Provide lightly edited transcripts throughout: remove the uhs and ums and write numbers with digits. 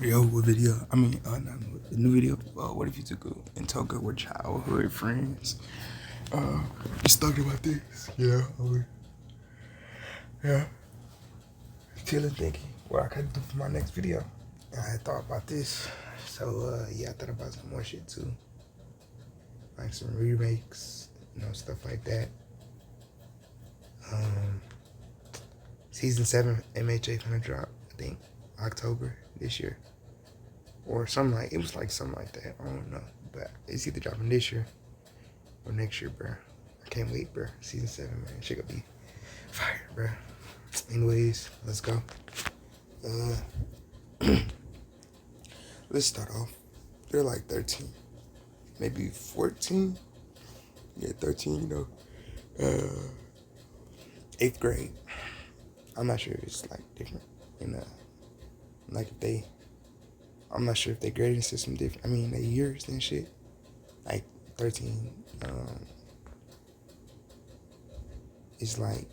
Yo, what video? Not the new video. What if Izuku and Toga were childhood friends? Just talking about this. Yeah. Chilling, thinking what I could do for my next video. And I had thought about this. So, I thought about some more shit too. Like some remakes, stuff like that. Season 7 MHA gonna drop, I think, October this year. Or something like, it was like something like that. I don't know. But it's either dropping this year or next year, bro. I can't wait, bro. Season 7, man. Shit gonna be fire, bro. Anyways, let's go. Let's start off. They're like 13. Maybe 14. Yeah, 13, 8th grade. I'm not sure if it's like different like if they, I'm not sure if their grading system different. I mean, their years and shit. Like 13, is like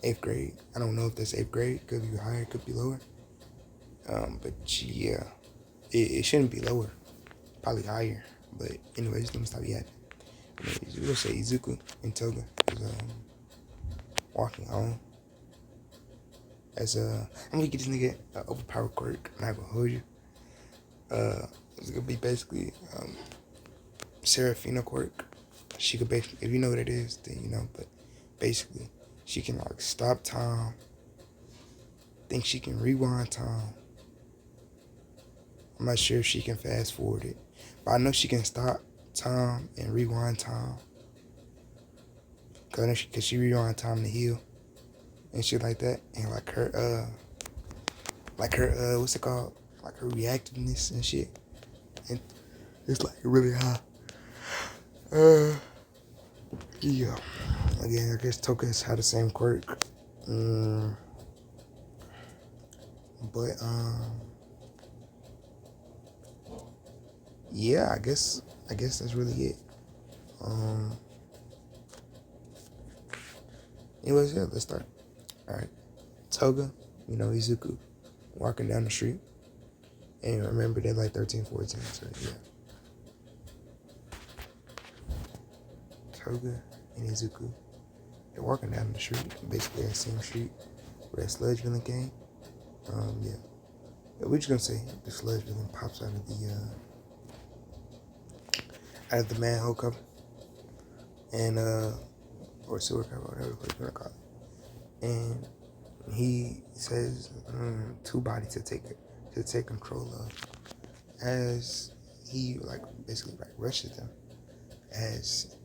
8th grade. I don't know if that's 8th grade. Could be higher, could be lower. But yeah, it shouldn't be lower. Probably higher. But anyways, let me stop yapping. We're gonna say Izuku and Toga is walking home. I'm gonna get this nigga an overpowered quirk. I'm not gonna hold you. It's gonna be basically Seraphina quirk. She could basically, if you know what it is, then you know. But basically, she can like stop time. Think she can rewind time. I'm not sure if she can fast forward it, but I know she can stop time and rewind time. Cause she rewind time to heal and shit like that, and like her what's it called? Like her reactiveness and shit, and it's like really high. Yeah. Again, I guess Toka's had the same quirk. But yeah, I guess that's really it. Anyways, yeah, let's start. Alright. Toga, Izuku, walking down the street. And remember, they're like 13, 14, so yeah. Toga and Izuku, they're walking down the street, basically that same street where that sludge villain came. Yeah. We're just gonna say the sludge villain pops out of the manhole cover. And or sewer cover, whatever you want to call it. And he says two bodies to take control of, as he basically rushes them, as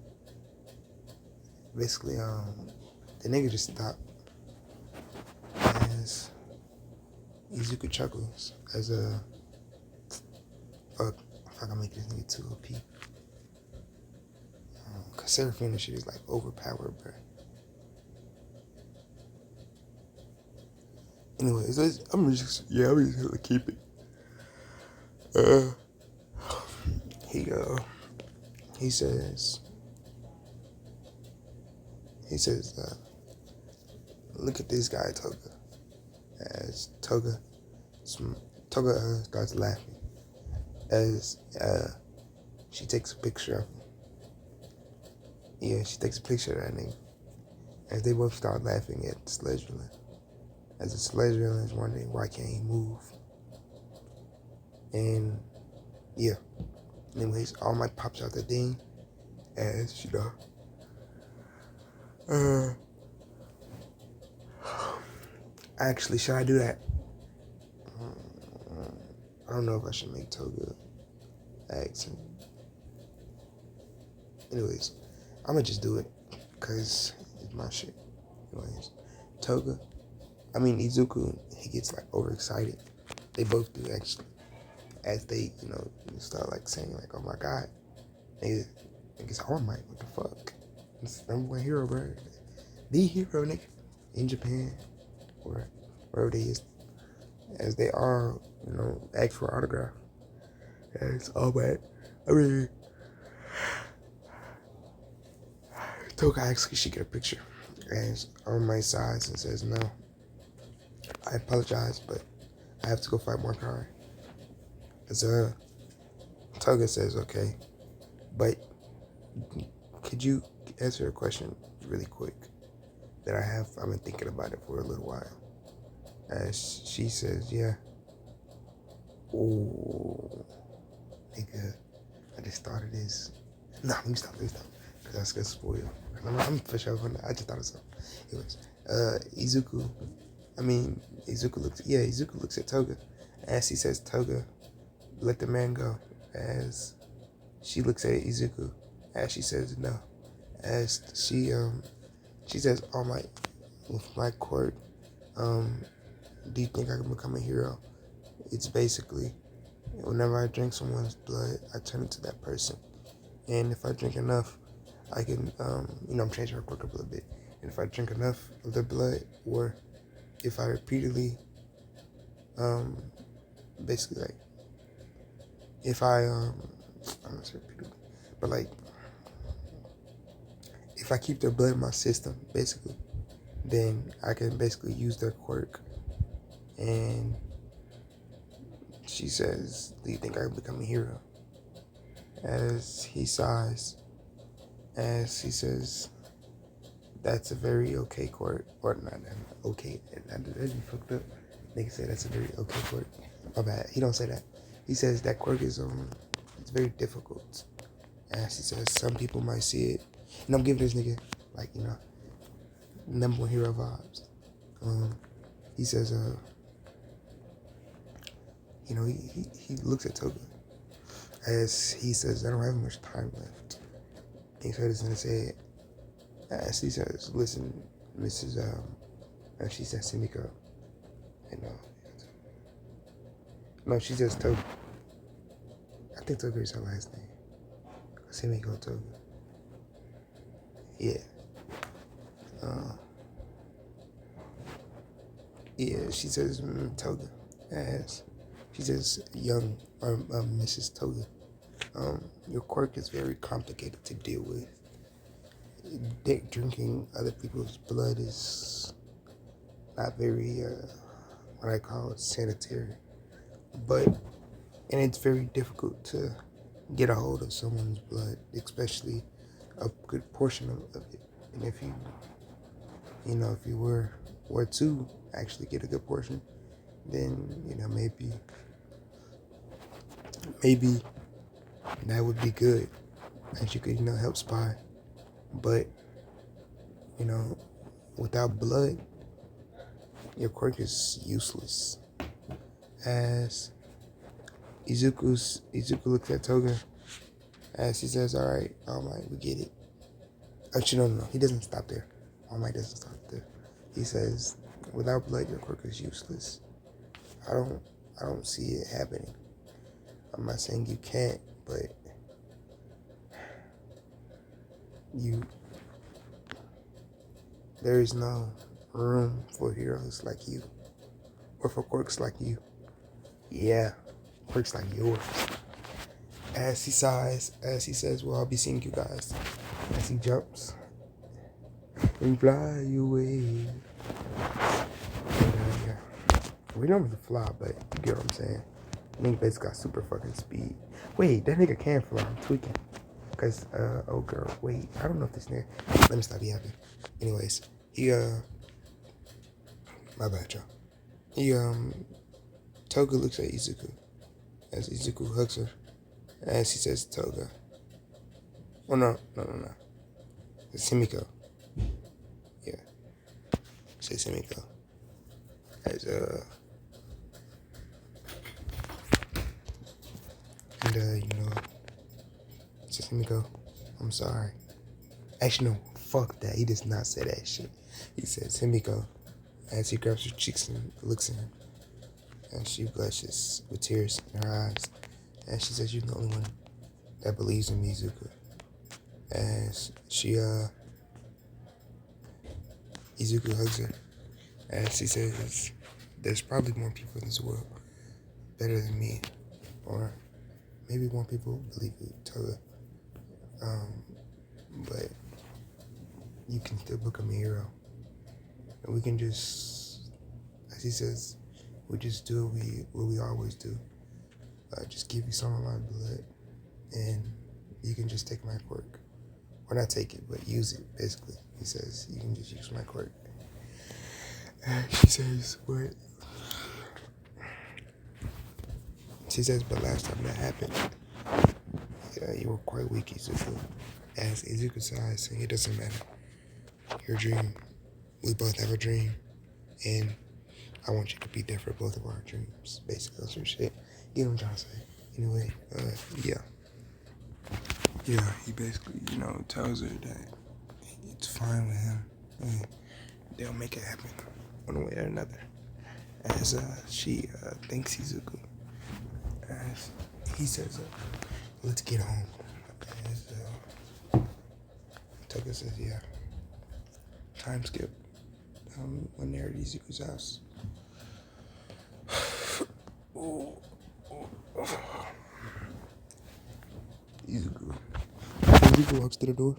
basically the nigga just stopped, as Izuku chuckles as a fuck I'm making this nigga too OP. Cause Seraphina shit is like overpowered, bro. Anyways, I'm just gonna keep it. He says, look at this guy, Toga. As Toga starts laughing, as she takes a picture of him. Yeah, she takes a picture of that nigga. As they both start laughing at the sludge villain. As the sludge villain is wondering why can't he move. And yeah. Anyways, All Might pops out the thing. As actually, should I do that? I don't know if I should make Toga accent. Anyways, I'm gonna just do it, cause it's my shit. Anyways, Izuku, he gets like overexcited. They both do actually, as they start like saying like, oh my god, niggas All Might, what the fuck? It's #1 hero, bro. The hero, nigga, in Japan or wherever they is, as they all ask for autograph. As All Might, Toga actually should get a picture, as All Might sighs and says no. I apologize, but I have to go fight more crime. As Toga says, okay, but could you answer a question really quick that I have? I've been thinking about it for a little while. As she says, yeah. Oh, nigga, I just thought of this. Nah, let me stop, because that's gonna spoil. I'm for sure gonna, I just thought of something. Anyways, Izuku looks at Toga, as he says, Toga, let the man go. As she looks at Izuku, as she says, no. As she says, all my, with my quirk, do you think I can become a hero? It's basically, whenever I drink someone's blood, I turn into that person. And if I drink enough, I can, I'm changing her quirk up a little bit. And if I drink enough of their blood, or if I repeatedly, basically, like, if I'm not sure repeatedly, but like, if I keep their blood in my system, basically, then I can basically use their quirk. And she says, do you think I can become a hero? As he sighs, as he says, that's a very okay quirk. Or not okay, that'd be fucked up. Nigga say that's a very okay quirk. My bad, he don't say that. He says that quirk is, it's very difficult. As he says, some people might see it. And I'm giving this nigga, like, number one hero vibes. He says, he looks at Toga, as he says, I don't have much time left. He says, and say, as he says, listen, Mrs. And she says, Simiko. And no, she says Toga. I think Toga is her last name. Simiko Toga. Yeah. Yeah, she says Toga. As she says, young Mrs. Toga. Your quirk is very complicated to deal with. Drinking other people's blood is not very, what I call it, sanitary. And it's very difficult to get a hold of someone's blood, especially a good portion of it. And if you were to actually get a good portion, then, maybe that would be good, and you could, help spy. But, without blood, your quirk is useless. As Izuku looks at Toga, as he says, all right, we get it. Actually, no, he doesn't stop there. All Might doesn't stop there. He says, without blood, your quirk is useless. I don't see it happening. I'm not saying you can't, but there is no room for heroes like you, or for quirks like you. Yeah, quirks like yours. As he sighs, as he says, well, I'll be seeing you guys. As he jumps and fly away. And, yeah. We don't really fly, but you get what I'm saying. Nigga basically got super fucking speed. Wait, that nigga can fly. I'm tweaking. Because, oh girl, wait. I don't know if this nigga. Let me stop yapping. Anyways, my bad, y'all. Toga looks at Izuku. As Izuku hugs her. As he says, Toga. Oh, no. It's Himiko. Yeah. Say Himiko. As, says Himiko, I'm sorry. Actually, no, fuck that. He does not say that shit. He says, Himiko, as he grabs her cheeks and looks at him. And she blushes with tears in her eyes. And she says, you're the only one that believes in me, Izuku. As Izuku hugs her. As she says, there's probably more people in this world better than me. Or maybe more people believe in Toga. But you can still become a hero. And we can just As he says, we just do what we always do. Just give you some of my blood, and you can just take my quirk. Or not take it, but use it, basically. He says, you can just use my quirk. And she says, what? She says, but last time that happened, you were quite weak, Izuku. As Izuku says, it doesn't matter. Your dream. We both have a dream. And I want you to be there for both of our dreams. Basically, some shit. You know what I'm trying to say. Anyway, yeah. Yeah, he basically, tells her that it's fine with him. And they'll make it happen one way or another. As she thanks Izuku. As he says, let's get home. As Toga says, yeah. Time skip. When they're at Izuku's house. Izuku walks to the door.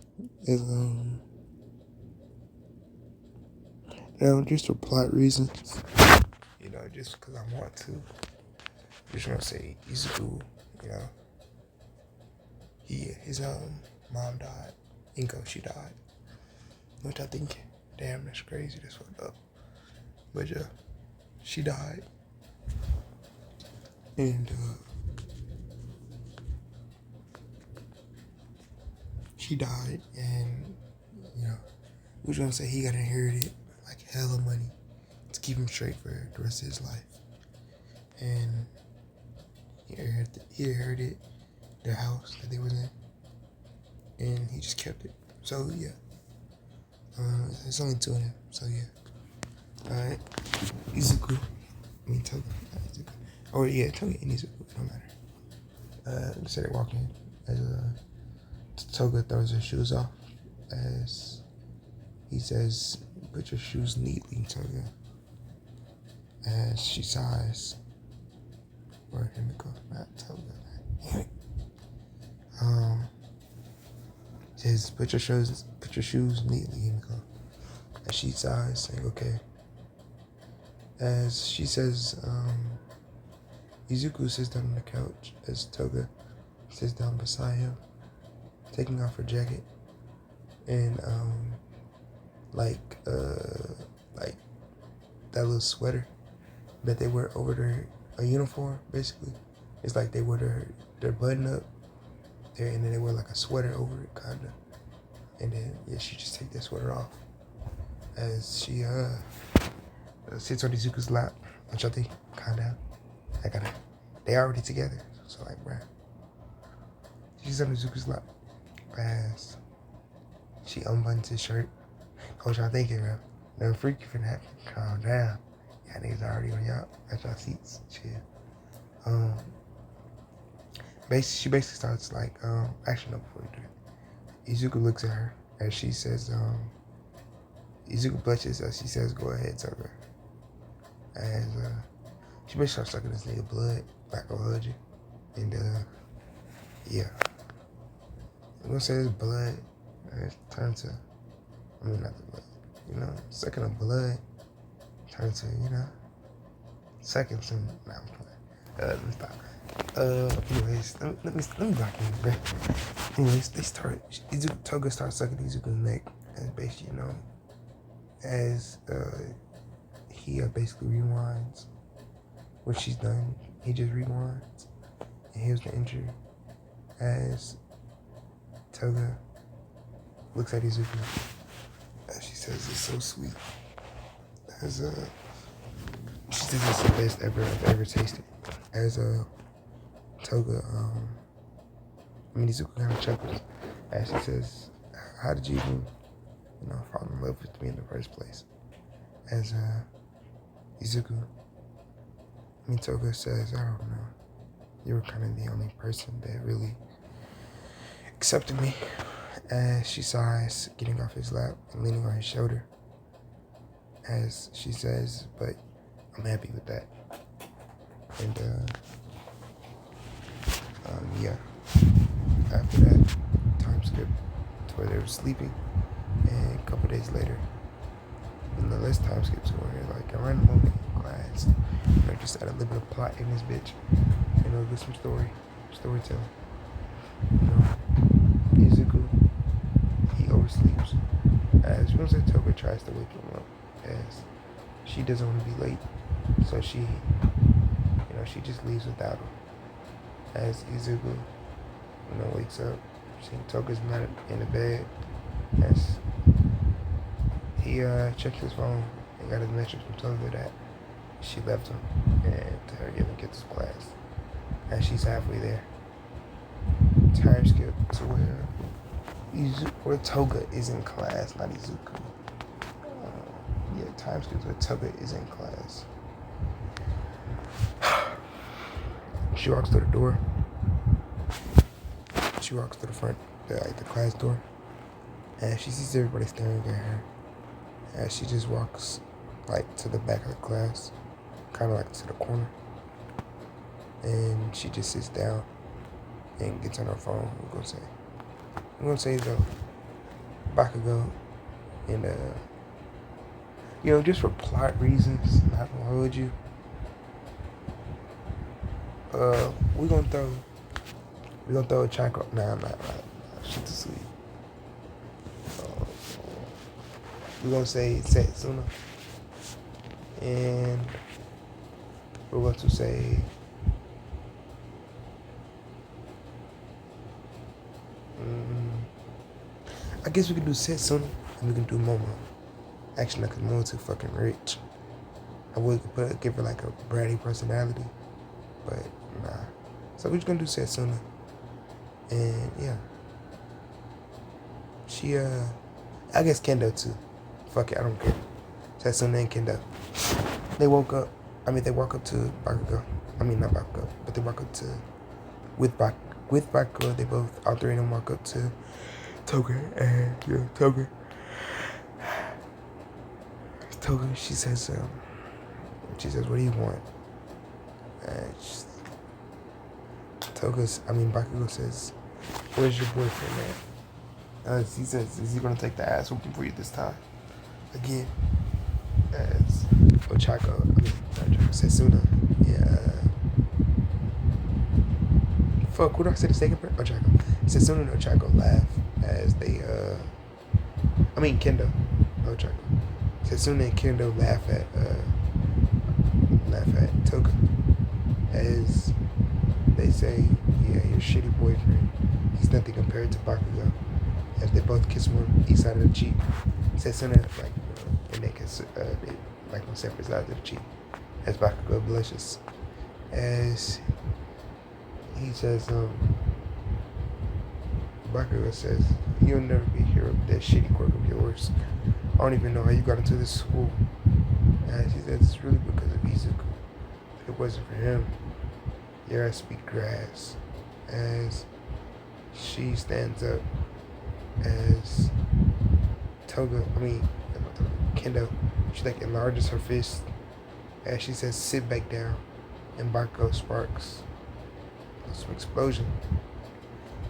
Just for plot reasons. Just because I want to. Just want to say Izuku, his mom died. Inko, she died. Which I think, damn, that's crazy. That's fucked up. But yeah, she died. And she died, and we was gonna say he got inherited like hella money to keep him straight for the rest of his life. And he inherited the house that they was in, and he just kept it. So yeah, it's only two of them. So yeah, alright. Izuku, Toga, Izuku. Oh yeah, Toga and Izuku. It don't matter. Let's say they walk in as Toga throws her shoes off, as he says, "Put your shoes neatly, Toga." As she sighs. Where him to go? Not Toga. Says, put your shoes neatly, Himiko. As she sighs, saying, okay. As she says, Izuku sits down on the couch as Toga sits down beside him, taking off her jacket, and like that little sweater that they wear over a uniform, basically. It's like they wear their button up there, and then they wear like a sweater over it, kinda. And then she just take that sweater off as she sits on Izuku's lap, which I think kinda they already together, so like, bruh. She's on Izuku's lap as she unbuttons his shirt. What y'all thinking, bro? No freaky finna happen. Calm down. Y'all niggas already on y'all at y'all seats. Chill. She basically starts like actually no, before we do it. Izuku looks at her as she says, Izuku blushes as she says, go ahead, Toga. As she basically starts sucking this nigga blood, like a hundred. And yeah. I'm gonna say this blood turns to, not the blood, sucking the blood turns to, sucking some, I'm playing. Let me stop. Anyways, let me block him, bro. Anyways, Toga starts sucking Izuku's neck, and basically, as he basically rewinds what she's done. He just rewinds and heals the injury as Toga looks at Izuku as she says it's so sweet. As she says it's the best I've ever tasted. As Toga, Izuku kind of chuckles as she says, how did you even, fall in love with me in the first place? As Izuku, Toga says, I don't know. You were kind of the only person that really accepted me. As she sighs, getting off his lap and leaning on his shoulder. As she says, but I'm happy with that. And yeah. After that, time skip to where they were sleeping. And a couple days later, and the less time skips to where like around the moment in class. just add a little bit of plot in this bitch. You know, get some storytelling. You know, Izuku, he oversleeps. As you know, Toga tries to wake him up, as she doesn't want to be late, so she just leaves without him. As Izuku, wakes up, seeing Toga's not in the bed, as he checks his phone and got a message from Toga that she left him and to hurry up and get to class. As she's halfway there, time skip to where Toga is in class, not Izuku. Time skip to where Toga is in class. She walks to the door. She walks to the front, the class door, and she sees everybody staring at her. And she just walks to the back of the class, kind of to the corner, and she just sits down and gets on her phone. I'm gonna say though, Bakugo, and just for plot reasons, not gonna hold you. We're gonna throw a Chaco. Nah, I'm not. Shit to sleep. We're gonna say Setsuna, and we're going to say I guess we can do Setsuna and we can do Momo. Actually, because Momo's too fucking rich. I would give her a bratty personality, but nah. So we're just gonna do Setsuna, and yeah, she I guess Kendo too. Fuck it, I don't care. Setsuna and Kendo. They walk up to Bakugo. I mean not Bakugo, but they walk up to with Bakugo. They both, all three of them, walk up to Toga, and Toga. She says, what do you want? And Bakugo says, where's your boyfriend at? He says, is he gonna take the ass whooping for you this time? Again, as Setsuna, fuck, what did I say the second part? Ochako. Setsuna and Ochako laugh as they, Kendo, Ochako. Setsuna and Kendo laugh at Toga as they say, yeah, your shitty boyfriend, he's nothing compared to Bakugo. As they both kiss one each side of the cheek. Setsuna and they kiss on separate sides of the cheek. As Bakugo blushes, as he says, Bakugo says, you'll never be here with that shitty quirk of yours. I don't even know how you got into this school. And she says, it's really because of Izuku. If it wasn't for him, your ass would be grass. As she stands up, as Kendo, she enlarges her fist, as she says, sit back down, and Bakugo sparks some explosion,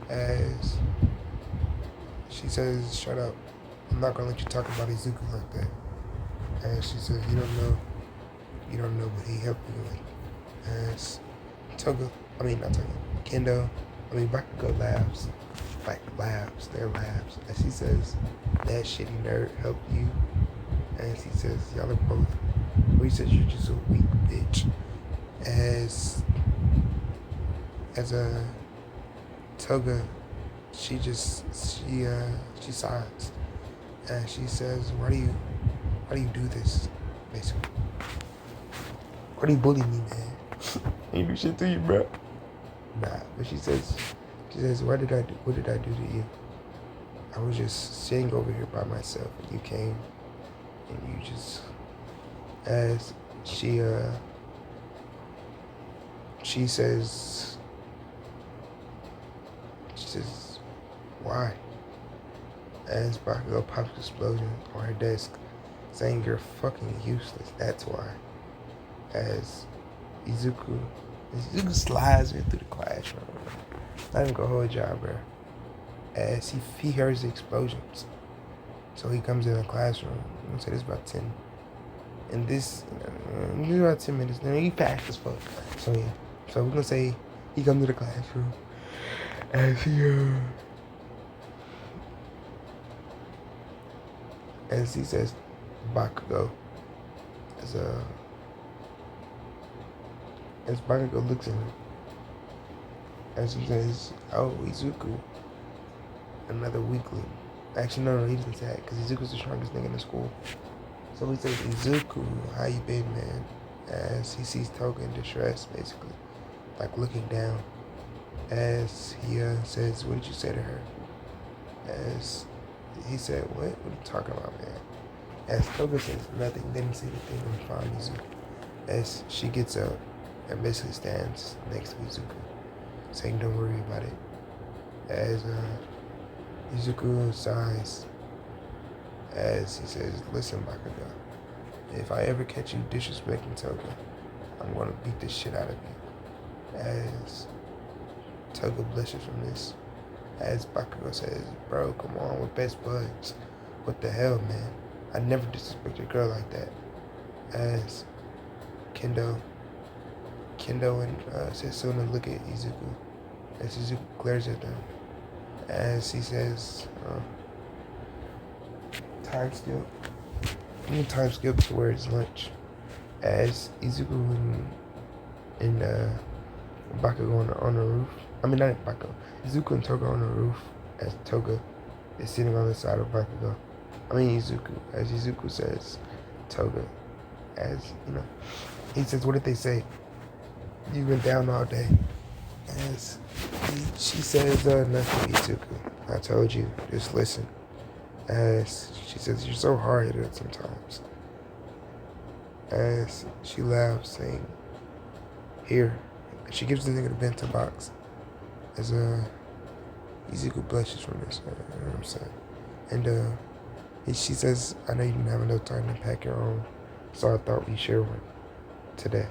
as she says, shut up, I'm not gonna let you talk about Izuku like that. And she says, you don't know what he helped me with. As Kendo, Bakugo laughs, their laughs, and she says, that shitty nerd helped you. And she says, y'all are both, he says, you're just a weak bitch. As Toga, she sighs, and she says, why do you do this, basically? Why do you bully me, man? Ain't do shit to you, bro. Nah, but she says, what did I do to you? I was just sitting over here by myself, and you came, and you just, as she says, why? As Bakugo pops an explosion on her desk, saying you're fucking useless, that's why. As Izuku slides in through the classroom. Not even gonna hold y'all, bro. As he hears the explosions. So he comes in the classroom. I'm gonna say this about And this, about 10 minutes. Now he fast as fuck. So yeah. So we're gonna say he comes to the classroom as he says Bakugo as Bakugo looks at him as he says, "Oh, Izuku, another weakling." Actually, no, he doesn't say that because Izuku's the strongest nigga in the school. So he says, "Izuku, how you been, man?" As he sees Toga in distress, basically, like looking down. As he says, "What did you say to her?" As he said, "What? What are you talking about, man?" As Toga says, "Nothing. Didn't see anything. I'm fine, Izuku." As she gets up and basically stands next to Izuku, saying, "Don't worry about it." As Izuku sighs, as he says, "Listen, Bakugo, if I ever catch you disrespecting Toga, I'm gonna beat the shit out of you." As Toga blushes from this, as Bakugo says, "Bro, come on, we're best buds. What the hell, man? I never disrespect a girl like that." As Kendo and Setsuna look at Izuku, as Izuku glares at them, as he says, time skip. I'm gonna time skip to where it's lunch. As Izuku and Bakugo on the roof. I mean, not Bakugo. Izuku and Toga on the roof, as Toga is sitting on the side of Bakugo. I mean Izuku, as Izuku says, Toga, as he says, "What did they say? You've been down all day." As she says, "Nothing, Izuku. I told you, just listen." As she says, "You're so hard-headed sometimes." As she laughs, saying, "Here." She gives the nigga the bento box. As Izuku blushes from this, you know what I'm saying? And she says, "I know you didn't have enough time to pack your own, so I thought we'd share one today."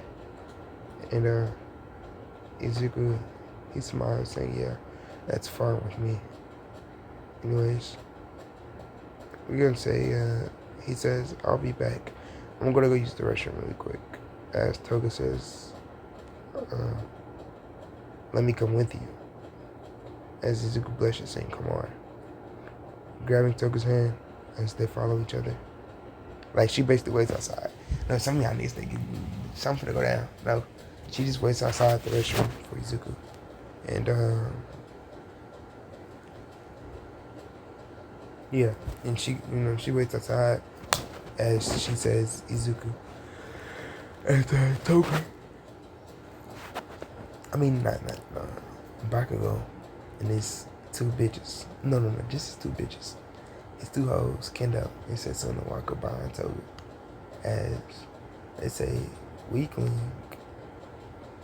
And Izuku, he smiles, saying, "Yeah, that's fine with me." Anyways, we're gonna say, he says, "I'll be back. I'm gonna go use the restroom really quick." As Toga says, "Let me come with you." As Izuku blushes, saying, "Come on." Grabbing Toga's hand as they follow each other. Like, she basically waits outside. No, some of y'all niggas think something to go down. No, she just waits outside the restroom for Izuku. And, yeah. And she waits outside as she says, Izuku. And Toga. I mean, no. Bakugo and these two bitches. No, just two bitches. It's two hoes, Kendo and Setsuna walk up behind Toga as they say weakling,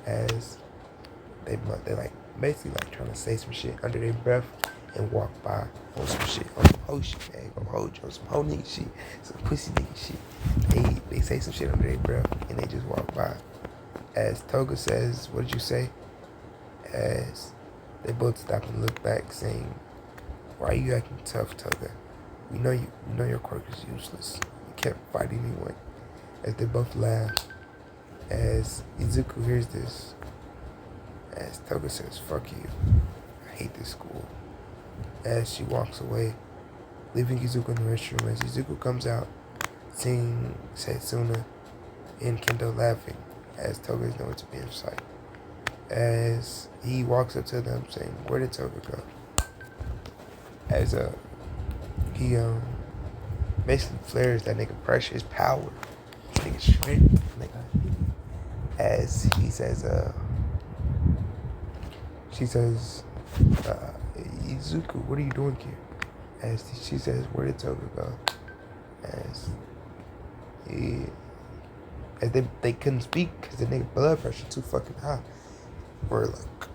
as they like basically like trying to say some shit under their breath and walk by on some shit, on some hoe shit, on some hoe nigga shit, some pussy nigga shit. They say some shit under their breath and they just walk by. As Toga says, "What did you say?" As they both stop and look back, saying, "Why are you acting tough, Toga? We know your quirk is useless. You can't fight anyone." As they both laugh, as Izuku hears this, as Toga says, "Fuck you. I hate this school." As she walks away, leaving Izuku in the restroom, as Izuku comes out, seeing Setsuna and Kendo laughing, as Toga is nowhere to be in sight. As he walks up to them, saying, "Where did Toga go?" As he basically flares that nigga pressure, his power, nigga strength, nigga. As he says, she says, "Izuku, what are you doing here?" As she says, "Where did Toga go?" As they couldn't speak because the nigga blood pressure too fucking high. Or like,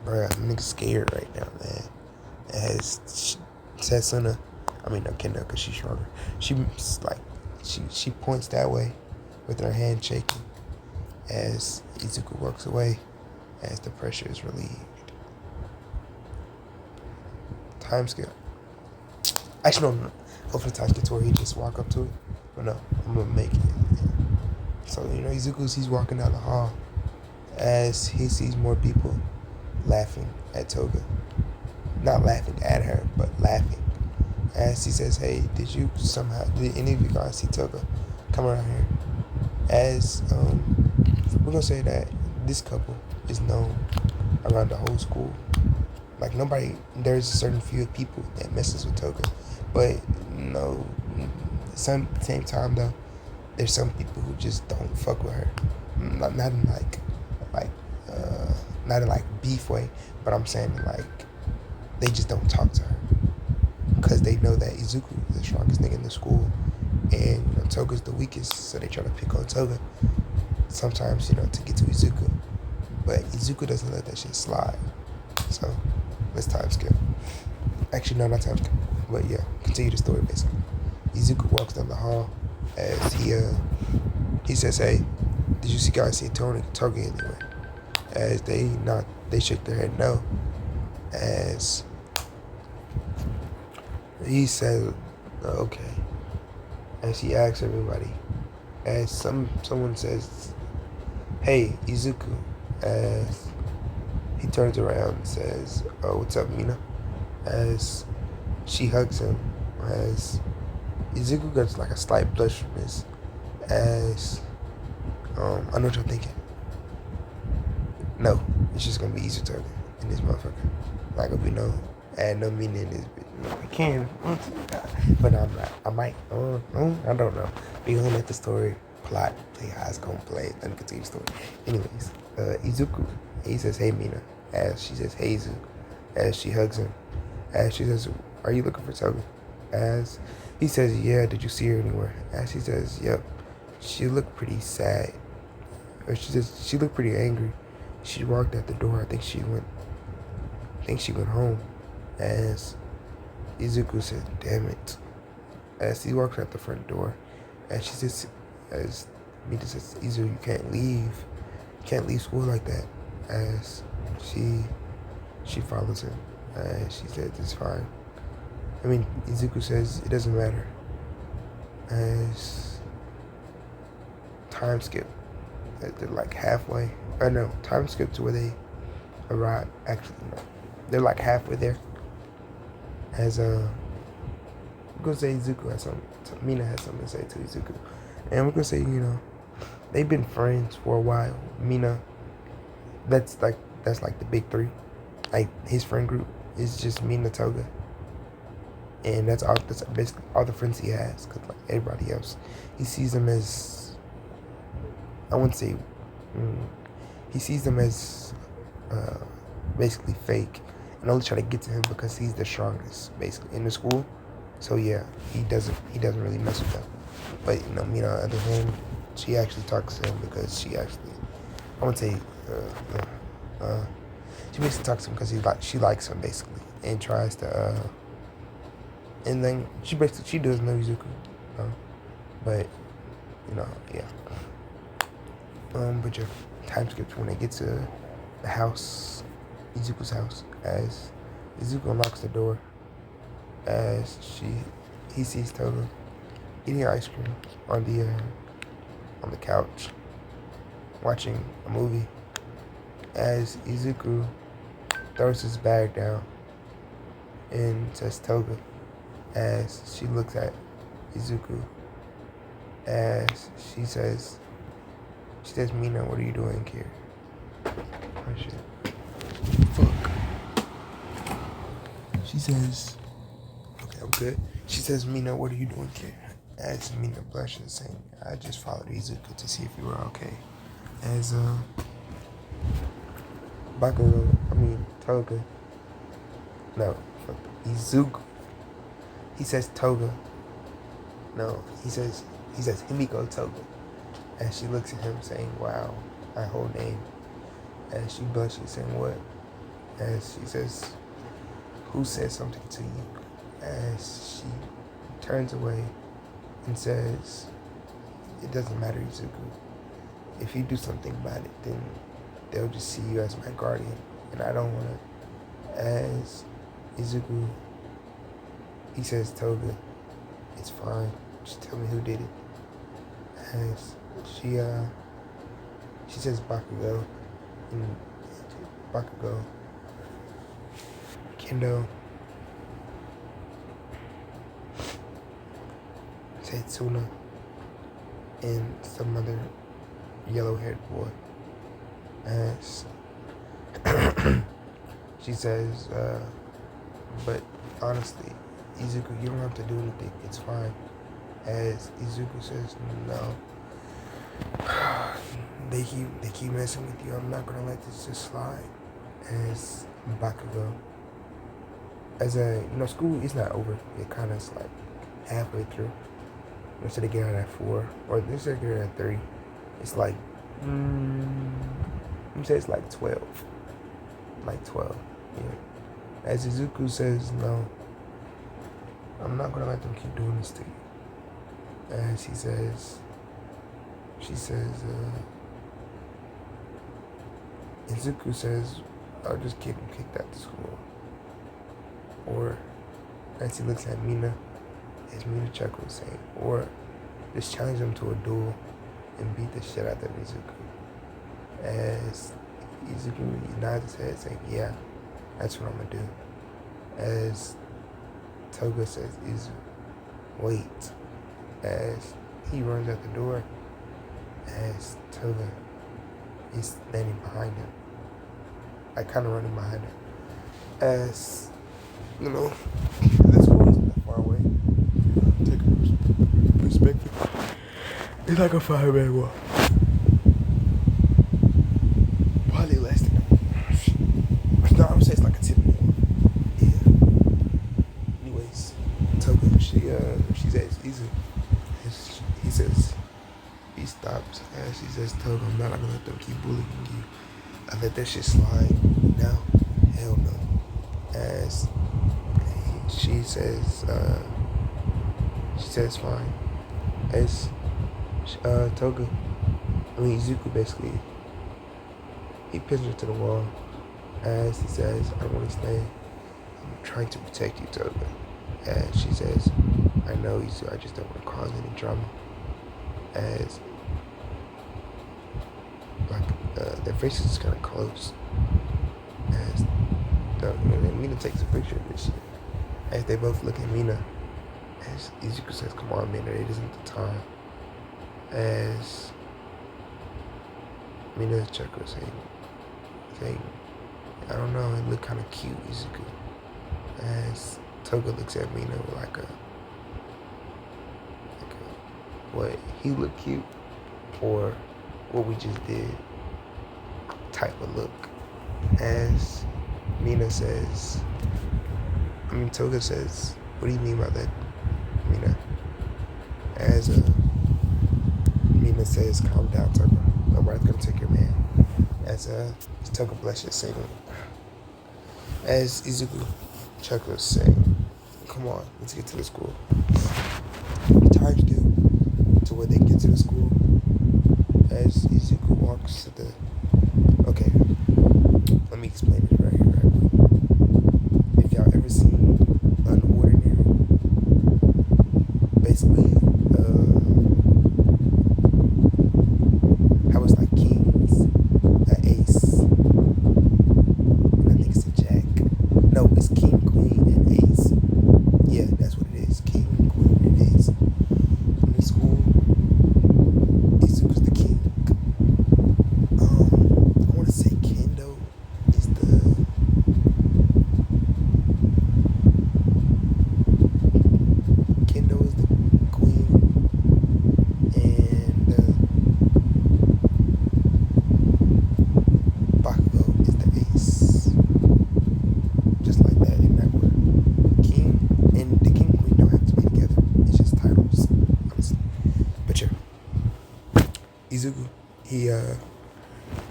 bruh, nigga scared right now, man. As Setsuna, I mean, no, Kendo, because she's stronger. She points that way with her hand shaking as Izuku walks away as the pressure is relieved. Time skip. Actually, no. Hopefully time skip to where he just walk up to it But no, I'm gonna make it. So, he's walking down the hall as he sees more people laughing at Toga. Not laughing at her, but laughing. As he says, hey, did any of you guys see Toga come around here? As, we're gonna say that this couple is known around the whole school. Like, there's a certain few people that messes with Toga. But, same time though, there's some people who just don't fuck with her. Not in not in like beef way, but I'm saying like they just don't talk to her because they know that Izuku is the strongest nigga in the school, and Toga's the weakest, so they try to pick on Toga sometimes, to get to Izuku. But Izuku doesn't let that shit slide. So let's time skip. Actually, no, not time skip. But yeah, continue the story basically. Izuku walks down the hall as he says, "Hey, did you guys see Toga anywhere?" As they shake their head no. As he said, "Okay." As he asks everybody, as someone says, "Hey, Izuku," as he turns around and says, "Oh, what's up, Mina?" As she hugs him, as Izuku gets like a slight blush from this, as I know what you're thinking. No, it's just gonna be Izuku in this motherfucker. Not gonna be add no meaning in this bitch. I can, but I'm not. I might. I don't know. We gonna let the story plot play how it's gonna play. Let me continue the story. Anyways, Izuku, he says, "Hey, Mina," as she says, "Hey, Izuku," as she hugs him, as she says, "Are you looking for Toga?" As he says, "Yeah, did you see her anywhere?" As she says, "Yep." She looked pretty sad. Or she looked pretty angry. She walked out the door. I think she went home. As Izuku said, "Damn it." As he walks out the front door, and she says, as Mina says, "Izuku, you can't leave. You can't leave school like that." As she follows him. As she says, "It's fine." Izuku says, "It doesn't matter." As time skip. They're like halfway. No, time skip to where they arrive. Actually, no. They're like halfway there. As we're gonna say Izuku has something. Mina has something to say to Izuku, and we're gonna say they've been friends for a while. Mina, that's like the big three. Like his friend group is just Mina, Toga, and that's basically all the friends he has. Cause like everybody else, he sees them as I wouldn't say he sees them as basically fake and only try to get to him because he's the strongest basically in the school. So yeah, he doesn't really mess with them. But Mina on the other hand, she actually talks to him because she actually I wouldn't say she basically talks to him because she likes him basically and tries to and then she does know Izuku, but yeah. But your time skips when they get to the house, Izuku's house, as Izuku unlocks the door, as he sees Toga eating ice cream on the couch, watching a movie, as Izuku throws his bag down and says Toga, as she looks at Izuku, as she says, "Mina, what are you doing here?" Oh shit. Fuck. She says, "Okay, I'm good." She says, "Mina, what are you doing here?" As Mina blushes, saying, "I just followed Izuku to see if you were okay." As Toga. No, fuck. Izuku. He says Toga. No, he says Himiko Toga. As she looks at him saying, "Wow, my whole name." As she blushes saying, "What?" As she says, "Who said something to you?" As she turns away and says, "It doesn't matter, Izuku. If you do something about it, then they'll just see you as my guardian, and I don't want to." As Izuku, he says, "Toga, it's fine. Just tell me who did it. As she says Bakugo, and Bakugo, Kendo, Setsuna, and some other yellow-haired boy. As she says, but honestly, Izuku, you don't have to do anything. It's fine. As Izuku says, no. They keep messing with you. I'm not gonna let this just slide. As Bakugo, school is not over. It kind of is like halfway through. Instead of getting out at 4, or instead of getting out at 3, it's like, let me say it's like 12. Like 12, yeah. As Izuku says, no, I'm not gonna let them keep doing this to you. As she says, Izuku says, I'll just keep him kicked out of school. Or, as he looks at Mina, as Mina Chuckle was saying, or just challenge him to a duel and beat the shit out of Izuku. As Izuku nods his head saying, yeah, that's what I'm gonna do. As Toga says, Izu, wait. As he runs out the door, as Toga is standing behind him. I kind of running behind him. As, this school isn't that far away. Take a perspective. It's like a 5-man walk. Probably less than that. No, I would say it's like a 10-minute walk. Yeah. Anyways, Toga, she says, Izu. He says, he stops. And she says, Toga, I'm not gonna let them keep bullying you. I let that shit slide. No, hell no. As she says fine. As Toga, Izuku basically, he pins her to the wall. As he says, I don't want to stay. I'm trying to protect you, Toga. And she says, I know Izuku, I just don't want to cause any drama. As their faces is kind of close. As Mina takes a picture of this shit. As they both look at Mina. As Izuku says, come on, Mina, it isn't the time. As Mina Chuckle saying, I don't know, it looked kind of cute, Izuku. As Toga looks at Mina with like a what he looked cute or what we just did type of look. As Toga says, what do you mean by that, Mina? As Mina says, calm down, Toga. Nobody's gonna take your man. As Toga blushes, saying, as Izuku Chuckles saying, come on, let's get to the school. Times do to where they get to the school. As Izuku walks to the, okay, let me explain it right here, right quick. If y'all ever seen Unordinary, basically, how it's like kings, an ace, and I think it's a jack. No, it's king, queen, and ace. Yeah, that's what it is. King, queen, and ace. In the school, Izuku's the king. I want to say Kendo is the queen, and Bakugo is the ace. Just like that in that word. King and the king and queen don't have to be together. It's just titles, honestly. But yeah, Izuku,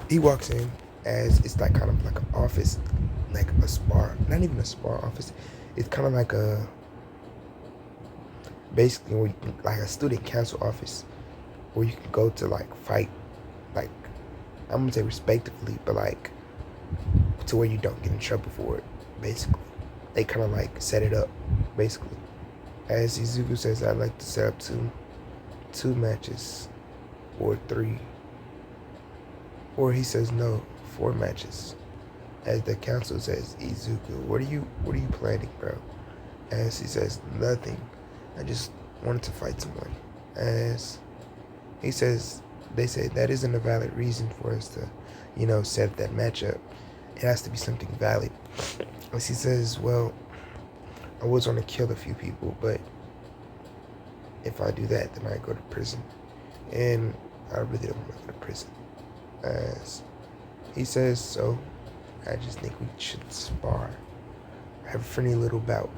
he walks in as it's like kind of like an office, like a spa, not even a spa office. It's kind of like basically like a student council office where you can go to like fight, like I'm gonna say respectively, but like to where you don't get in trouble for it. Basically, they kind of like set it up, basically, As Izuku says, I'd like to set up two matches or three. Or he says no, 4 matches. As the council says, Izuku, what are you planning, bro? As he says, nothing. I just wanted to fight someone. As he says, they say that isn't a valid reason for us to, set that matchup. It has to be something valid. As he says, well, I was going to kill a few people, but if I do that, then I go to prison. And I really don't want to go to prison. As he says, so I just think we should spar. Have a friendly little bout.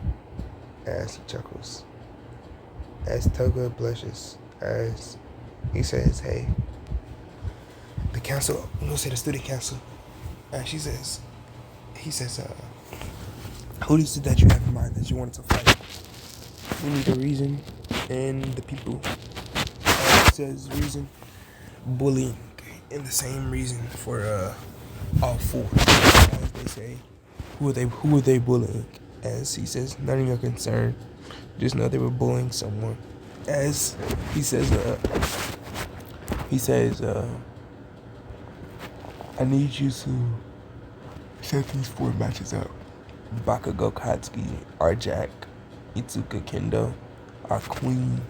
As he chuckles. As Toga blushes. As he says, hey, the council, I'm gonna say the student council. And he says, who is it that you have in mind that you wanted to fight? We need a reason, and the people. Says reason, bullying, and the same reason for all 4. As they say, who are they bullying? As he says, none of your concern. Just know they were bullying someone. As he says, I need you to set these 4 matches up. Bakugo Katsuki, our Jack, Izuku Kendo, our Queen,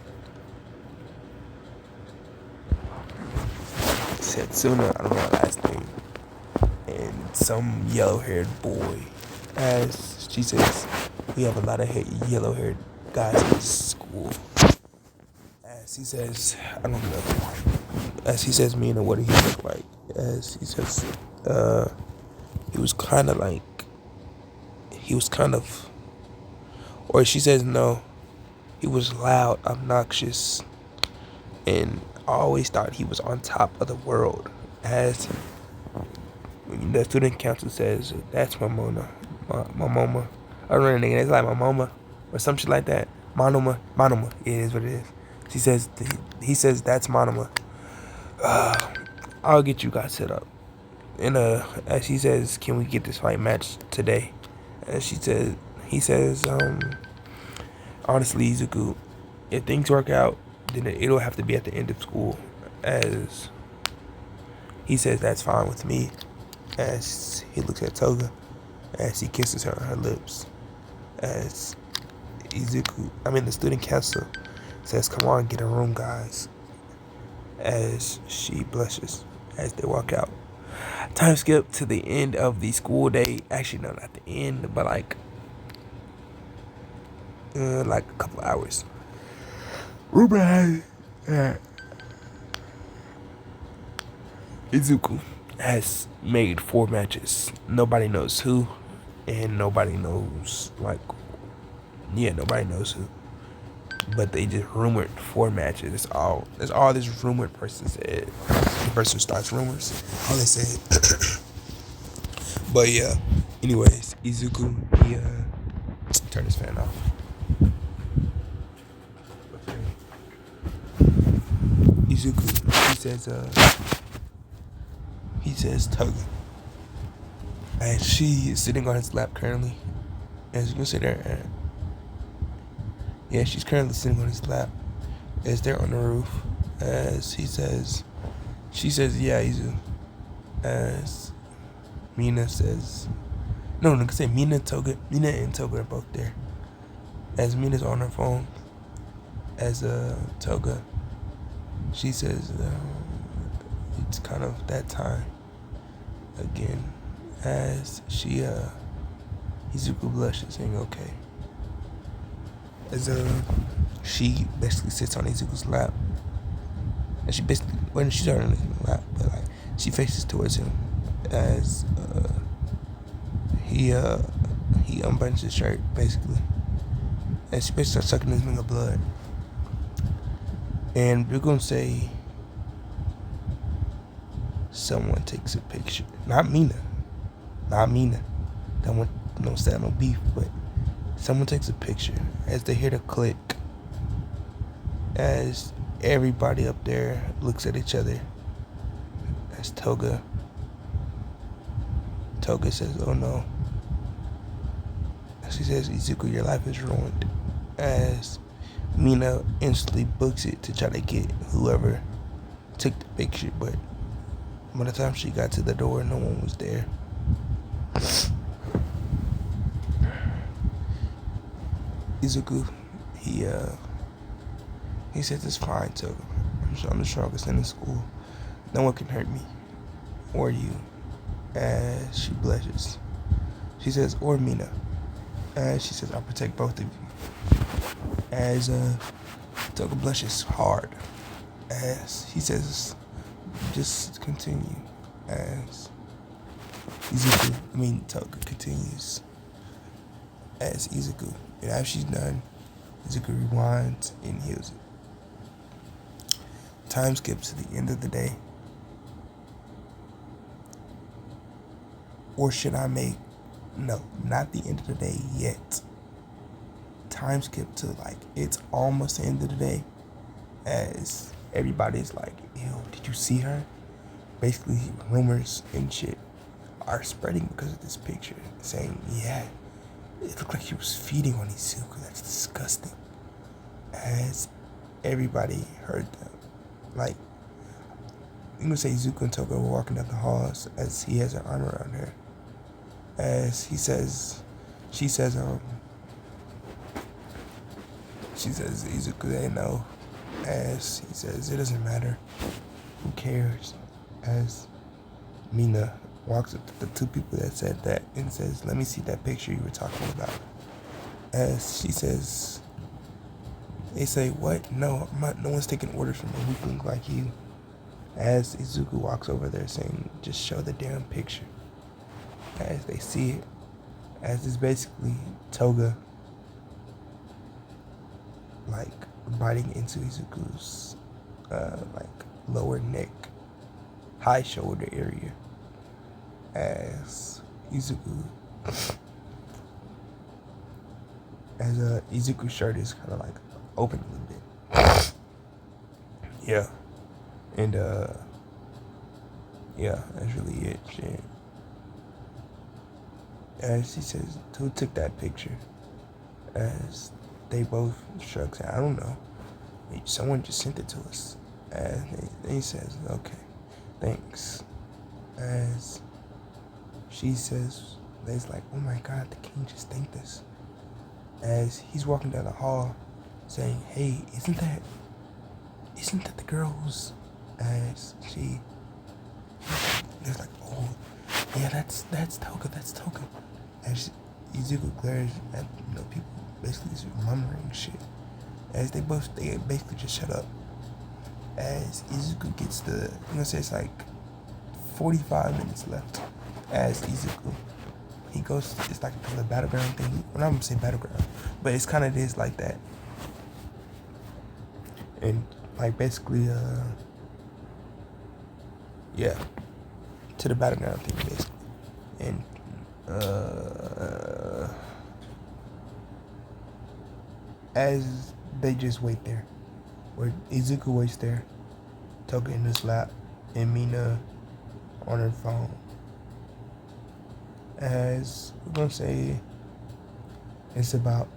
Setsuna, I don't know her last name, and some yellow-haired boy. As she says, we have a lot of yellow-haired guys in school. As he says, I don't know. As he says, Mina, what did he look like? As he says, he was kind of, or she says no, he was loud, obnoxious, and I always thought he was on top of the world. As the student council says, that's my mama. I don't know the name, it's like my mama, or some shit like that. Manoma, it is what it is. He says, that's Manoma. I'll get you guys set up. And as he says, can we get this fight match today? As he says, honestly, Izuku, if things work out, then it'll have to be at the end of school. As he says, that's fine with me. As he looks at Toga, as he kisses her on her lips. As the student council says, come on, get a room, guys. As she blushes as they walk out. Time skip to the end of the school day. Actually, no, not the end, but like a couple hours. Izuku has made 4 matches. Nobody knows who, and nobody knows nobody knows who. But they just rumored 4 matches. That's all this rumored person said. The person starts rumors. All they said. But yeah. Anyways, Izuku, he turn his fan off. Okay. Izuku, he says Toga. And she is sitting on his lap currently. As you can see there. Yeah, she's currently sitting on his lap as they're on the roof. As she says, yeah, Izu. As Mina says, no, I can say Mina and Toga are both there. As Mina's on her phone, as Toga, she says, it's kind of that time again. As Izuku blushes, saying, okay. As she basically sits on Izuku's lap, and she's on his lap, but like she faces towards him. As he unbuttons his shirt basically, and she basically starts sucking his finger blood. And we're gonna say someone takes a picture, not Mina. That one don't stand no beef, but someone takes a picture as they hear the click. As everybody up there looks at each other. As Toga says, oh no. She says, Izuku, your life is ruined. As Mina instantly books it to try to get whoever took the picture, but by the time she got to the door, no one was there. Izuku, he says it's fine, Toga. I'm the strongest in the school. No one can hurt me. Or you. As she blushes. She says, or Mina. As she says, I'll protect both of you. As Toga blushes hard. As he says, just continue. As Toga continues. As Izuku. And after she's done, Izuku rewinds and heals it. Time skips to the end of the day. Or should I make... No, not the end of the day yet. Time skip to like, it's almost the end of the day. As everybody's like, ew, did you see her? Basically, rumors and shit are spreading because of this picture. Saying, yeah, it looked like she was feeding on Izuku. That's disgusting. As everybody heard them. Like, you can say Izuku and Toga were walking down the halls as he has an arm around her. As she says, Izuku, they know. As he says, it doesn't matter. Who cares? As Mina walks up to the two people that said that and says, let me see that picture you were talking about. As she says, they say, what? No, no one's taking orders from a weakling like you. As Izuku walks over there saying, just show the damn picture. As they see it, as it's basically Toga, like, biting into Izuku's, like, lower neck, high shoulder area. As Izuku, Izuku's shirt is kind of like open a little bit. Yeah. And, yeah, that's really it, shit. As he says, who took that picture? As they both shrugs, I don't know. Someone just sent it to us. And he says, okay, thanks. As she says, they's like, oh my god, the king just thanked us. As he's walking down the hall saying, hey, isn't that the girl who's... As she... There's like, oh, yeah, that's Toga. As Izuku glares at, people basically just murmuring shit. As they basically just shut up. As Izuku gets it's like 45 minutes left. As Izuku, he goes, it's like the battleground thing. Well, I'm not gonna say battleground, but it's kind of is like that. And like basically, yeah, to the battleground thing basically. And as they just wait there, where Izuku waits there, Toga in his lap, and Mina on her phone. As we're gonna say, it's about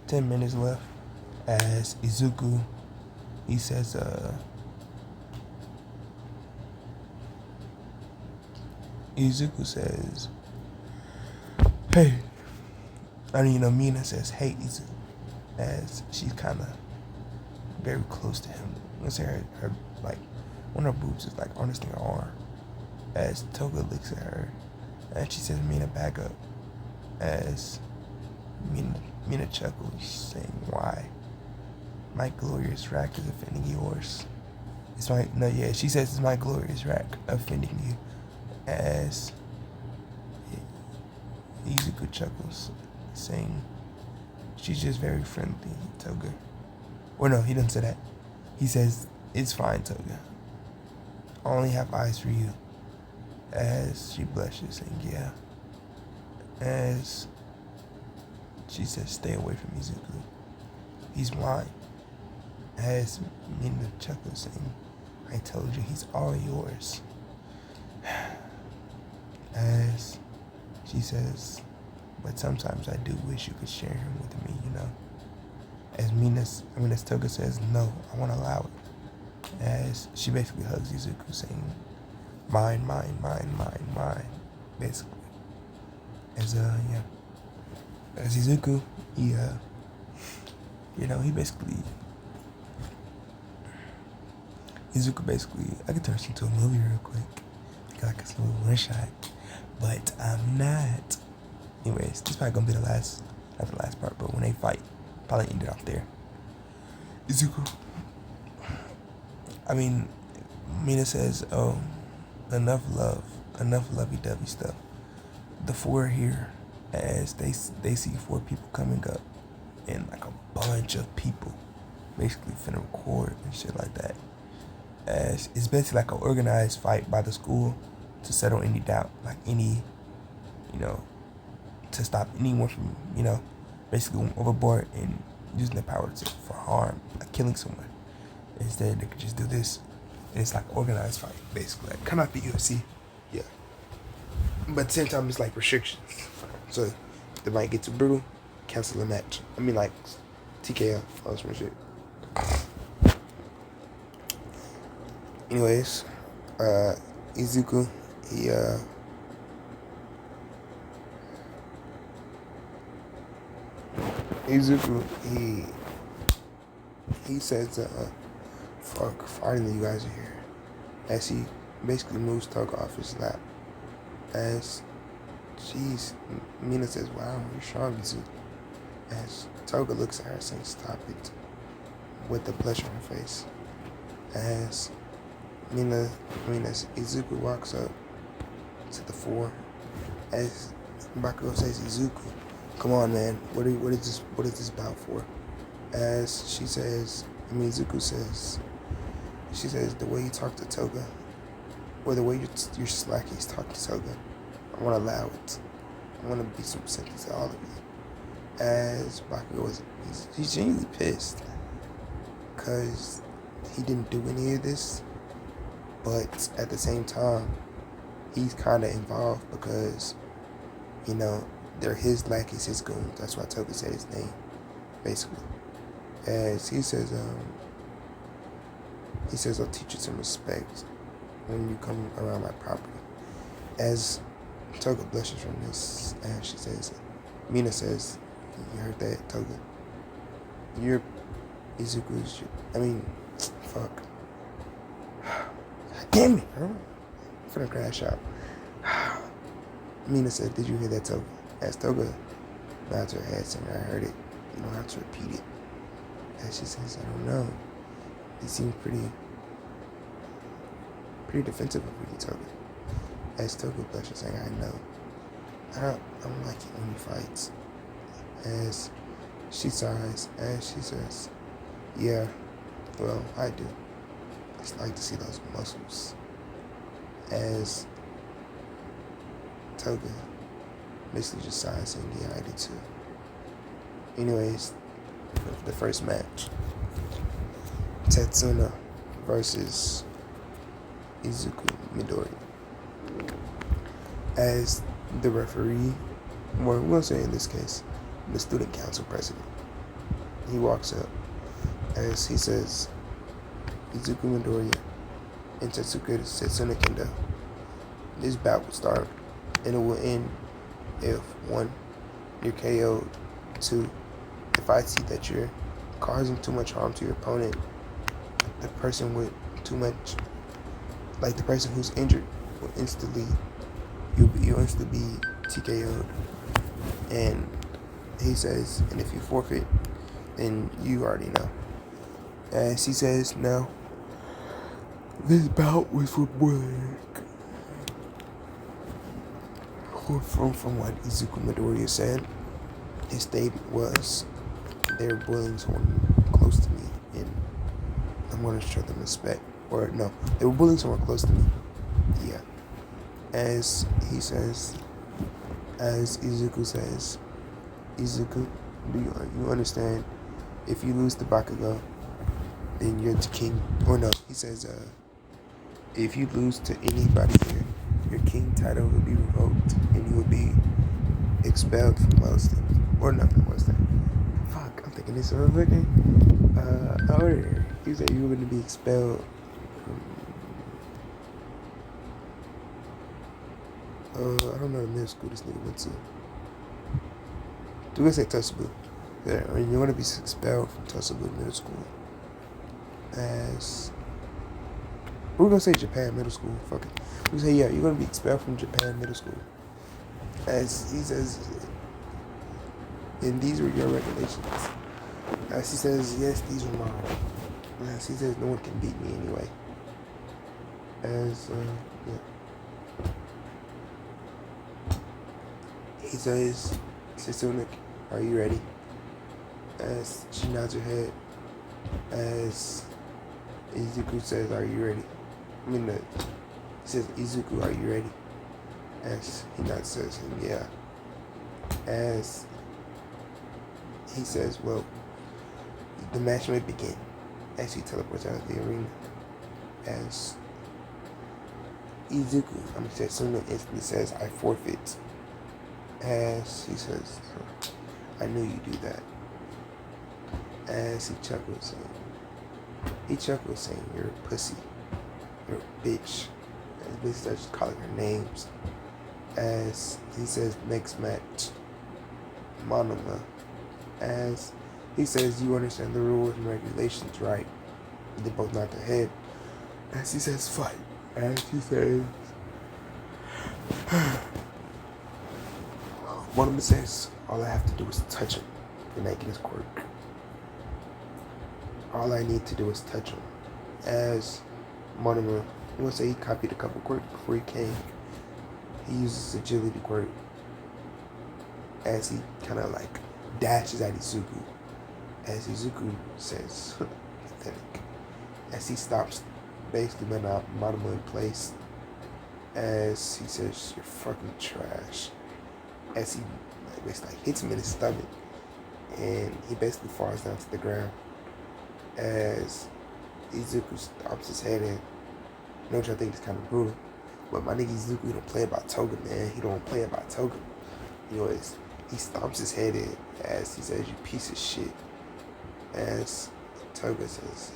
10 minutes left. As Izuku, he says, Izuku says, hey, Mina says, hey, Izuku, as she's kind of very close to him. Let's say her, like, one of her boobs is, like, on her arm. As Toga looks at her, and she says, Mina, back up. As Mina chuckles, saying, why? My glorious rack is offending yours. She says it's my glorious rack offending you. As Izuku chuckles, saying, she's just very friendly, Toga. Or no, he doesn't say that. He says, it's fine, Toga. I only have eyes for you. As she blushes, saying, yeah. As she says, stay away from Izuku. He's mine. As Mina chuckles, saying, I told you, he's all yours. As she says, but sometimes I do wish you could share him with me, As Toga says, no, I want to allow it. As she basically hugs Izuku, saying, mine, mine, mine, mine, mine, basically. As Izuku, he I could turn this into a movie real quick. Like it's a little one shot, but I'm not. Anyways, this is probably gonna be not the last part, but when they fight, probably end it off there. Izuku. Mina says, oh, enough lovey-dovey stuff. The four here, as they see four people coming up, and like a bunch of people basically finna record and shit like that. As it's basically like an organized fight by the school to settle any doubt, like any, to stop anyone from, basically going overboard and using their power for harm, like killing someone. Instead, they could just do this, and it's like organized fight, basically, like, kind of like the UFC. Yeah. But at the same time, it's like restrictions. So if they might get too brutal, cancel the match. Like TKO, all some shit. Anyways, Izuku, he says, fuck, finally you guys are here. As he basically moves Toga off his lap. As, jeez, Mina says, wow, you're strong, Izuku. As Toga looks at her saying, stop it, with the blush on her face. As Izuku walks up to the four. As Bakugo says, Izuku, come on, man, what is this bout for? As Izuku says, she says, the way you talk to Toga, or the way your slackies talk to Toga, I want to allow it. I want to be some sympathy to all of you. As Bakugo he's genuinely pissed, because he didn't do any of this, but at the same time, he's kind of involved because, they're his lackeys, his goons. That's why Toga said his name, basically. As he says, I'll teach you some respect when you come around my property. As Toga blushes from this, and she says, Mina says, you heard that, Toga? You're Izuku's, fuck. God damn it, bro. I'm finna crash out. Mina said, did you hear that, Toga? As Toga nods her head saying, I heard it. You don't have to repeat it. As she says, I don't know. He seems pretty defensive of you, Toga. As Toga blushes saying, I know. I don't like it when he fights. As she sighs, as she says, yeah, well, I do. I just like to see those muscles. As Toga basically just sighs saying, yeah, I do too. Anyways, the first match, Tetsuna versus Izuku Midori. As the referee, or we'll say in this case, the student council president, he walks up as he says, Izuku Midori and Tetsuna Kendo. This bout will start and it will end if 1, you're KO'd, 2, if I see that you're causing too much harm to your opponent, the person with too much, like the person who's injured, will instantly, you'll instantly be TKO'd. And he says, and if you forfeit, then you already know. As he says, no, this bout was for bullying. From what Izuku Midori said, his statement was, they're bullying someone close to me, and I'm going to show them respect. Or no, they were bullying someone close to me. Yeah. As he says, as Izuku says, Izuku, do you understand? If you lose to Bakugo, then you're the king. Or no, he says, if you lose to anybody here, your king title will be revoked, and you will be expelled from Wellston. Or not from Wellston. Fuck, I'm thinking this motherfucker. Order. He said you were going to be expelled from. I don't know the middle school this nigga went to. We're gonna say Tuscaloosa. Yeah, I mean, you're gonna be expelled from Tuscaloosa Middle School. As we're gonna say Japan Middle School. Fuck it. We say yeah, you're gonna be expelled from Japan Middle School. As he says, and these were your regulations. As he says, yes, these are mine. As he says, no one can beat me anyway. As yeah. He says, Sasuke, are you ready? As she nods her head. As Izuku says, are you ready? He says, Izuku, are you ready? As Hinata says, yeah. As he says, well, the match may begin. As he teleports out of the arena. As Izuku, Sasuke instantly says, I forfeit. As he says, I knew you'd do that. As he chuckles, saying, you're a pussy, you're a bitch. And basically starts calling her names. As he says, next match, Monoma. As he says, you understand the rules and regulations, right? They both nod their head. As he says, fight. As he says, one of them says, all I have to do is touch him for making his quirk. All I need to do is touch him. As Monoma, I want to say he copied a couple quirks before he came. He uses agility quirk. As he kind of like dashes at Izuku. As Izuku says, pathetic. As he stops basically Monoma in place. As he says, you're fucking trash. As he basically hits him in his stomach, and he basically falls down to the ground. As Izuku stomps his head in, you know what I think is kind of brutal, but my nigga Izuku don't play about Toga, man. He don't play about Toga. Anyways, he stomps his head in as he says, you piece of shit. As Toga says,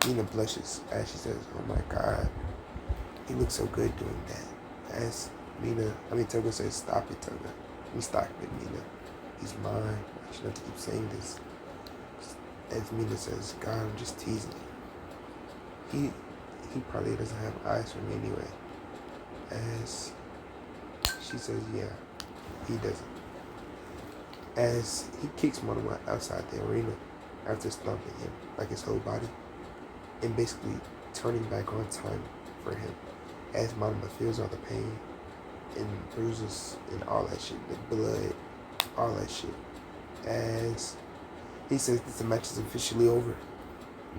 Nina blushes as she says, oh my god, he looks so good doing that. As Toga says, stop it, Toga. Stop it, Mina. He's mine. I shouldn't have to keep saying this. As Mina says, God, I'm just teasing you. He probably doesn't have eyes for me anyway. As she says, yeah, he doesn't. As he kicks Monoma outside the arena after stomping him, like his whole body, and basically turning back on time for him. As Monoma feels all the pain and bruises and all that shit, the blood, all that shit. As he says that the match is officially over.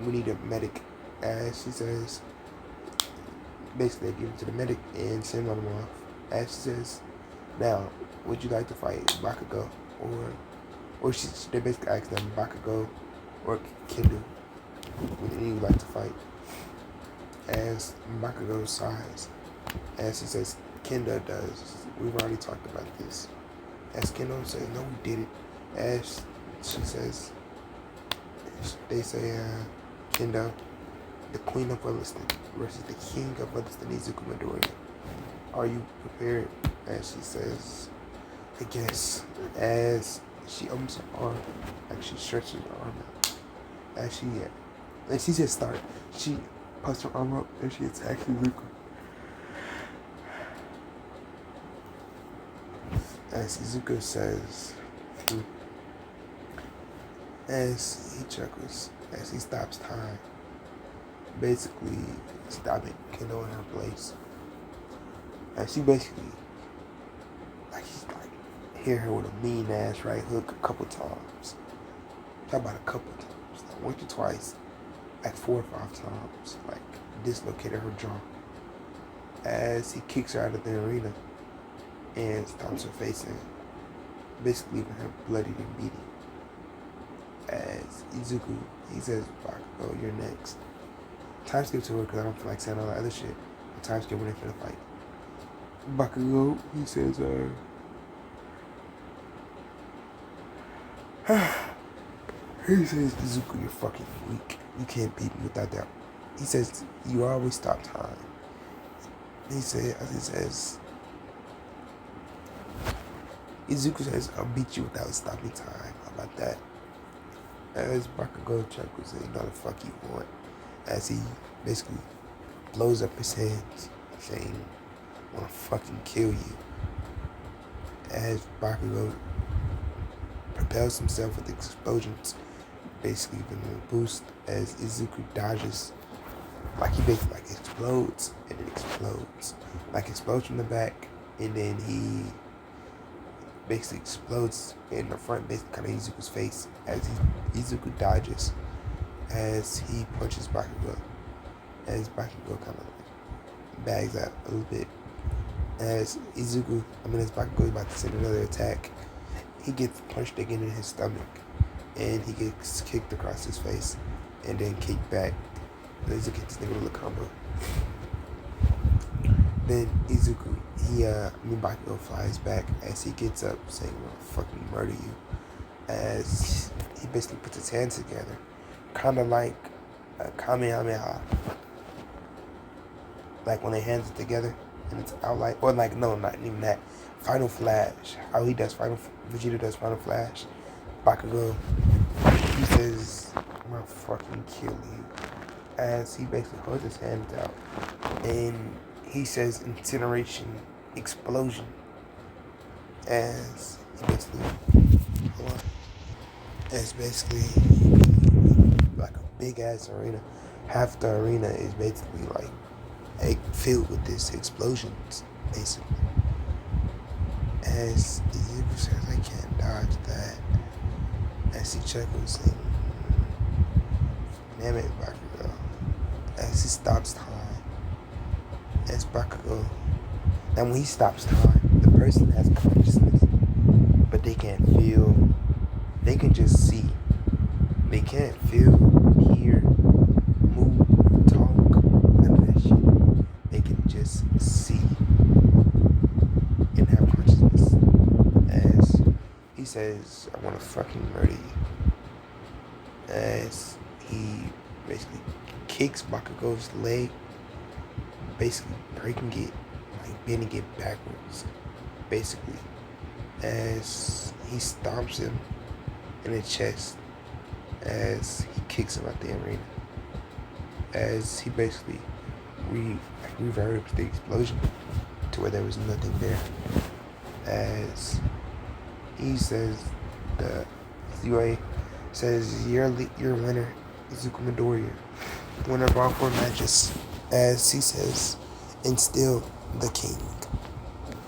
We need a medic. As he says, basically they give him to the medic and send him off. As she says, now, would you like to fight Bakugo? Or they basically ask them, Bakugo or Kendo, would any of you like to fight? As Bakugo sighs. As he says, Kendo does. We've already talked about this. As Kendo says, no, we did it. As she says, they say, Kendo, the Queen of Williston versus the King of Williston, Izuku Midoriya. Are you prepared? As she says, I guess. As she opens her arm, like she stretches her arm out. As she says start, she puts her arm up and she attacks Izuku. As Izuku says, as he chuckles, as he stops time, basically stopping Kendo in her place. And she basically, hit her with a mean ass right hook a couple times. Talk about a couple times, like once or twice, like 4 or 5 times, like dislocated her jaw. As he kicks her out of the arena and stomps her face in, basically leaving her bloodied and beaten. As Izuku, he says, Bakugo, you're next. Time skip to her because I don't feel like saying all that other shit. Time skip when they finna fight. Bakugo, he says, He says, Izuku, you're fucking weak. You can't beat me without that. He says, you always stop time. He says, Izuku says, I'll beat you without stopping time. How about that? As Bakugo chuckles, you know the fuck you want. As he basically blows up his hands, saying, I wanna fucking kill you. As Bakugo propels himself with explosions, basically giving him a boost as Izuku dodges. Like he basically like explodes and it explodes. Like explodes from the back and then he basically explodes in the front, basically kind of Izuku's face as Izuku dodges as he punches Bakugo. As Bakugo kind of like bags out a little bit. As Bakugo is about to send another attack, he gets punched again in his stomach and he gets kicked across his face and then kicked back. Izuku hits this nigga with a combo. Then Izuku, Bakugo flies back as he gets up saying, I'll fucking murder you. As he basically puts his hands together, kind of like a Kamehameha. Like when they hands it together and it's out like, or like, no, not even that. Final Flash, how Vegeta does Final Flash. Bakugo, he says, I'm gonna fucking kill you. As he basically holds his hands out and he says incineration explosion as he basically like a big ass arena. Half the arena is basically like filled with this explosions basically. As Izuku says, I can't dodge that. As he chuckles saying, damn it, Bakugo. As he stops time. As Bakugo. And when he stops time, the person has consciousness, but they can't feel. They can just see. They can't feel, hear, move, talk, none of that shit. They can just see and have consciousness. As he says, I want to fucking murder you. As he basically kicks Bakugo's leg, basically breaking it, like bending it backwards, basically. As he stomps him in the chest, as he kicks him out the arena, as he basically reverbs the explosion to where there was nothing there. As he says, the UA says, you're winner, Izuku Midoriya, winner of all 4 matches. As he says, and still the king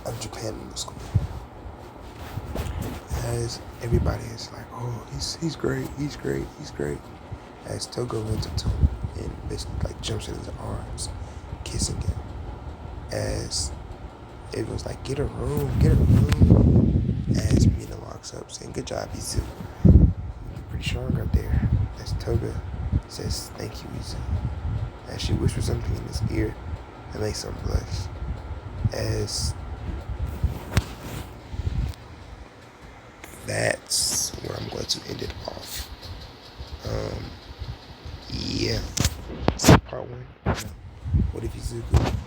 of Japan Middle School. As everybody is like, oh, he's great. As Toga runs up to him and basically like jumps in his arms, kissing him. As everyone's like, get a room. As Mina walks up saying, good job, Izu. You're pretty strong out there. As Toga says, thank you, Izu. As she whispers something in his ear that makes him blush. As that's where I'm going to end it off. Yeah. So part 1. What if Izuku